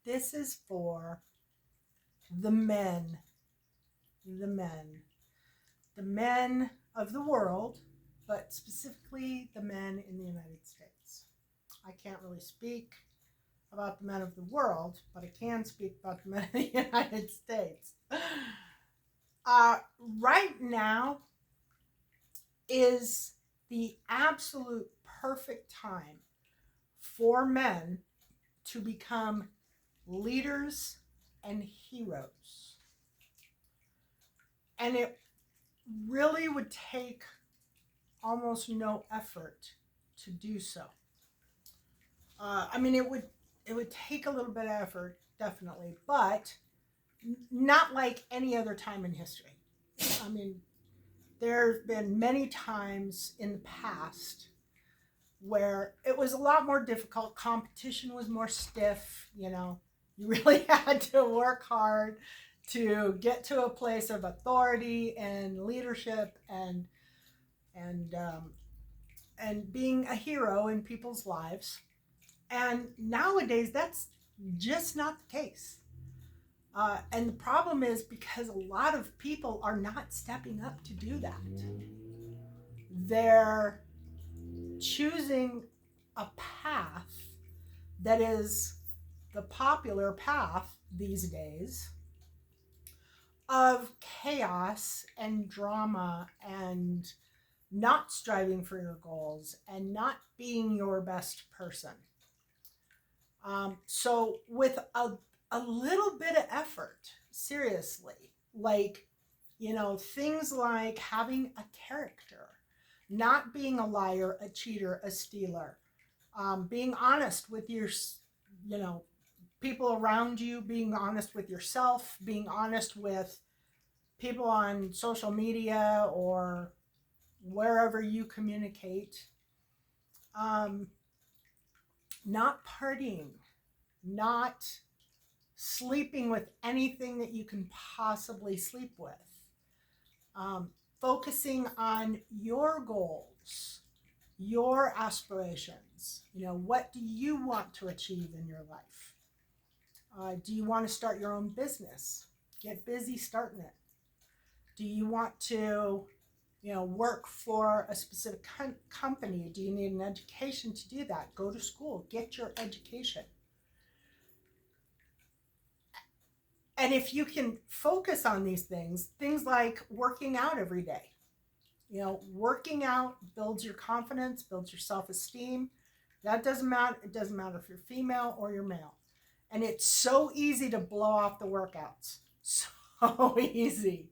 this is for the men, the men, the men of the world, but specifically the men in the United States. I can't really speak about the men of the world, but I can speak about the men of the United States. Right now is the absolute perfect time for men to become leaders and heroes. And it really would take almost no effort to do so. I mean, it would take a little bit of effort, definitely, but not like any other time in history. I mean, there's been many times in the past where it was a lot more difficult. Competition was more stiff, you know. You really had to work hard to get to a place of authority and leadership and being a hero in people's lives. And nowadays, that's just not the case. And the problem is because a lot of people are not stepping up to do that. They're choosing a path that is the popular path these days of chaos and drama and not striving for your goals and not being your best person. So, with a little bit of effort, seriously, like, things like having a character, not being a liar, a cheater, a stealer, being honest with your, you know, people around you, being honest with yourself, being honest with people on social media or wherever you communicate, um, not partying, not sleeping with anything that you can possibly sleep with, focusing on your goals, your aspirations. What do you want to achieve in your life? Do you want to start your own business? Get busy starting it. Do you want to, work for a specific company? Do you need an education to do that? Go to school, get your education. And if you can focus on these things like working out every day, working out builds your confidence, builds your self-esteem. That doesn't matter. It doesn't matter if you're female or you're male. And it's so easy to blow off the workouts. So easy.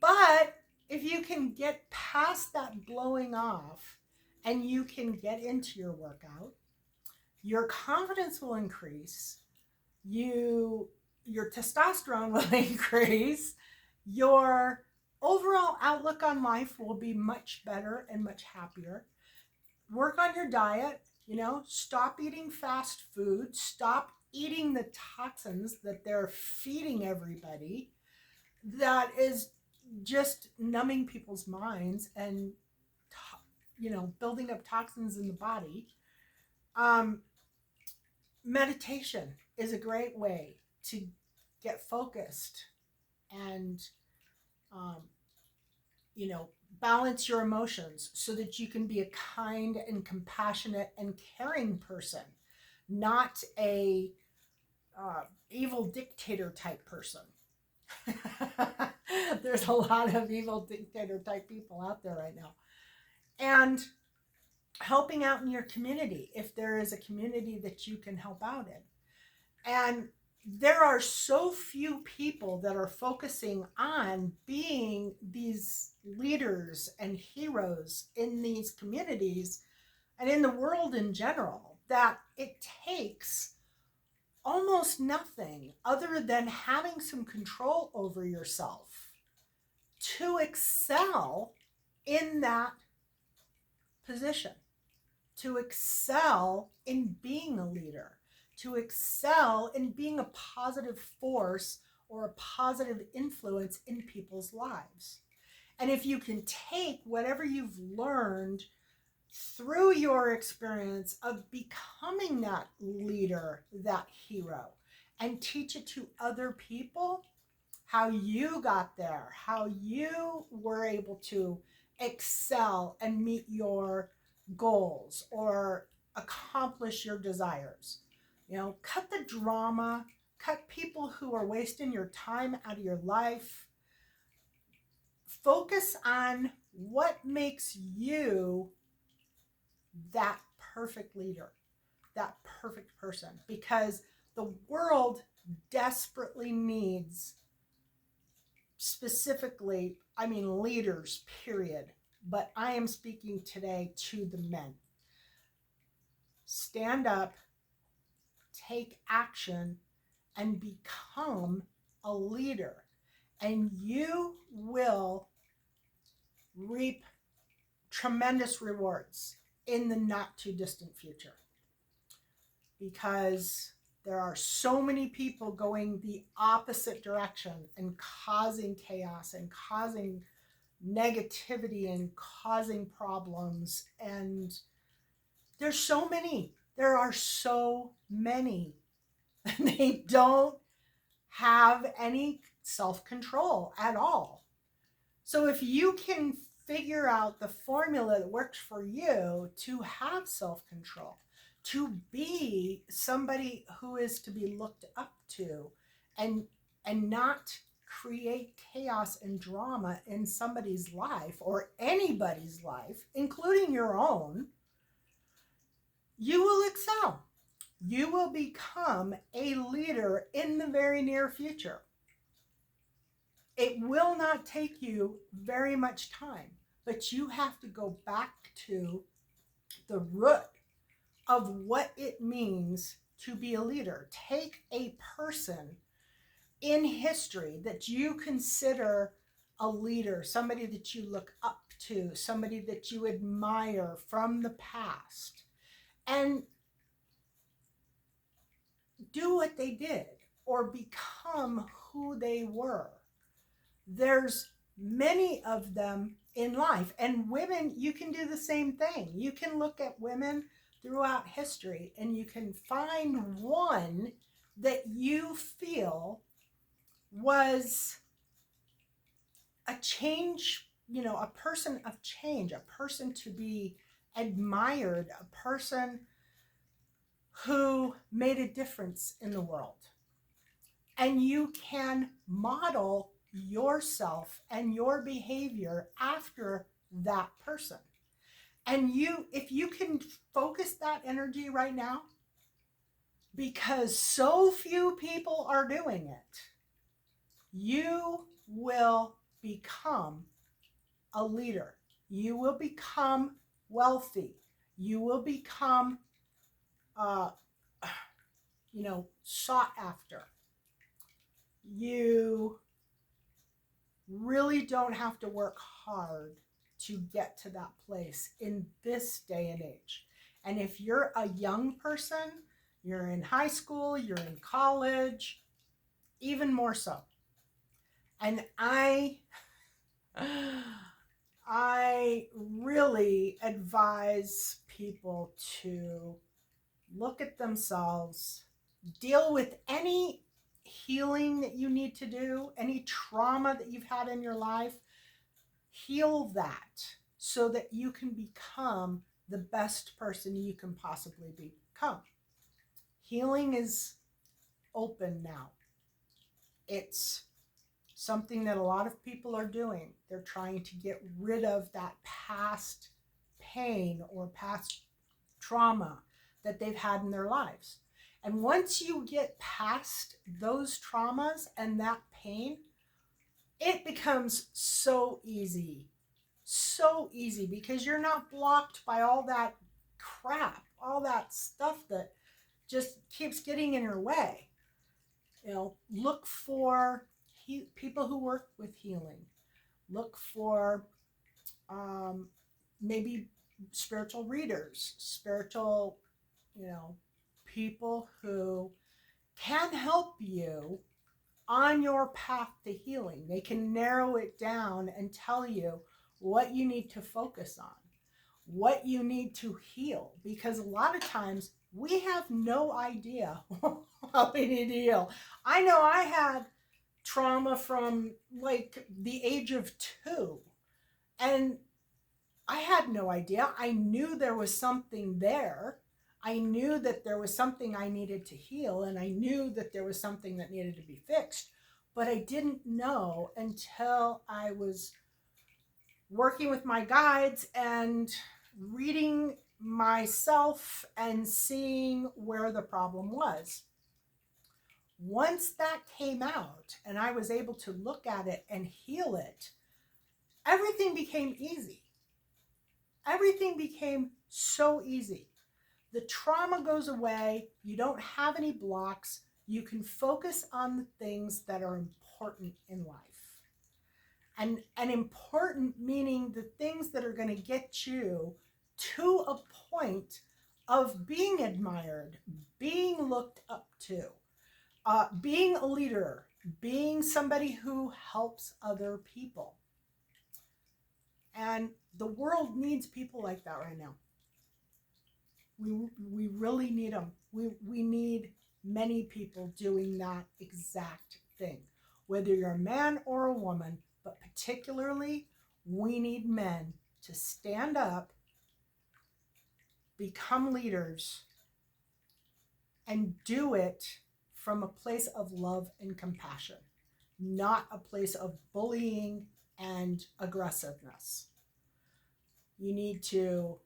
But if you can get past that blowing off and you can get into your workout, your confidence will increase. Your testosterone will increase. Your overall outlook on life will be much better and much happier. Work on your diet, stop eating fast food, stop eating the toxins that they're feeding everybody that is just numbing people's minds and building up toxins in the body. Meditation is a great way to get focused and balance your emotions so that you can be a kind and compassionate and caring person, not a evil dictator type person. There's a lot of evil dictator type people out there right now. And helping out in your community, if there is a community that you can help out in. And there are so few people that are focusing on being these leaders and heroes in these communities and in the world in general, that it takes almost nothing other than having some control over yourself to excel in that position, to excel in being a leader, to excel in being a positive force or a positive influence in people's lives. And if you can take whatever you've learned through your experience of becoming that leader, that hero, and teach it to other people, how you got there, how you were able to excel and meet your goals or accomplish your desires. Cut the drama, cut people who are wasting your time out of your life. Focus on what makes you that perfect leader, that perfect person, because the world desperately needs, specifically, I mean, leaders, period. But I am speaking today to the men. Stand up, take action, and become a leader. And you will reap tremendous rewards in the not too distant future. Because there are so many people going the opposite direction and causing chaos and causing negativity and causing problems. And there are so many. They don't have any self-control at all. So if you can figure out the formula that works for you to have self-control, to be somebody who is to be looked up to, and not create chaos and drama in somebody's life or anybody's life, including your own, you will excel. You will become a leader in the very near future. It will not take you very much time, but you have to go back to the root of what it means to be a leader. Take a person in history that you consider a leader, somebody that you look up to, somebody that you admire from the past, and do what they did or become who they were. There's many of them in life. And women, you can do the same thing. You can look at women throughout history and you can find one that you feel was a change, a person of change, a person to be admired, a person who made a difference in the world. And you can model yourself and your behavior after that person. And if you can focus that energy right now, because so few people are doing it, you will become a leader. You will become wealthy. You will become, sought after. You really don't have to work hard to get to that place in this day and age. And if you're a young person, you're in high school, you're in college, even more so. And I really advise people to look at themselves, deal with any healing that you need to do, any trauma that you've had in your life, heal that so that you can become the best person you can possibly become. Healing is open now. It's something that a lot of people are doing. They're trying to get rid of that past pain or past trauma that they've had in their lives. And once you get past those traumas and that pain, it becomes so easy because you're not blocked by all that crap, all that stuff that just keeps getting in your way. Look for people who work with healing. Look for maybe spiritual readers, spiritual, people who can help you on your path to healing. They can narrow it down and tell you what you need to focus on, what you need to heal, because a lot of times we have no idea probably need to heal. I know I had trauma from like the age of 2, and I had no idea. I knew there was something there. I knew that there was something I needed to heal, and I knew that there was something that needed to be fixed. But I didn't know until I was working with my guides and reading myself and seeing where the problem was. Once that came out and I was able to look at it and heal it, everything became easy. Everything became so easy. The trauma goes away. You don't have any blocks. You can focus on the things that are important in life. And important meaning the things that are going to get you to a point of being admired, being looked up to, being a leader, being somebody who helps other people. And the world needs people like that right now. We really need them. We need many people doing that exact thing, whether you're a man or a woman, but particularly we need men to stand up, become leaders, and do it from a place of love and compassion, not a place of bullying and aggressiveness. You need to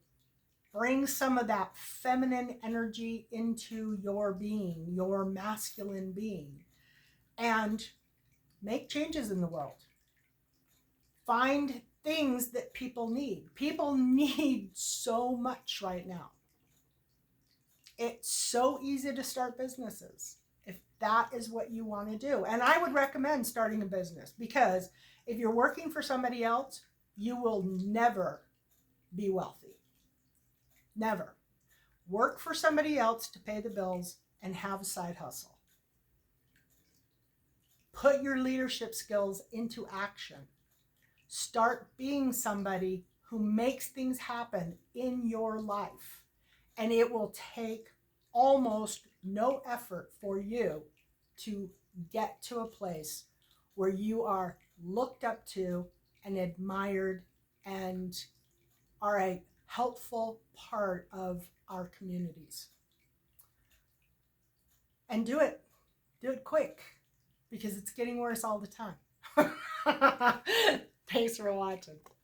bring some of that feminine energy into your being, your masculine being, and make changes in the world. Find things that people need. People need so much right now. It's so easy to start businesses if that is what you want to do. And I would recommend starting a business, because if you're working for somebody else, you will never be wealthy. Never. Work for somebody else to pay the bills and have a side hustle. Put your leadership skills into action. Start being somebody who makes things happen in your life. And it will take almost no effort for you to get to a place where you are looked up to and admired and are a helpful part of our communities. And do it quick, because it's getting worse all the time. Thanks for watching.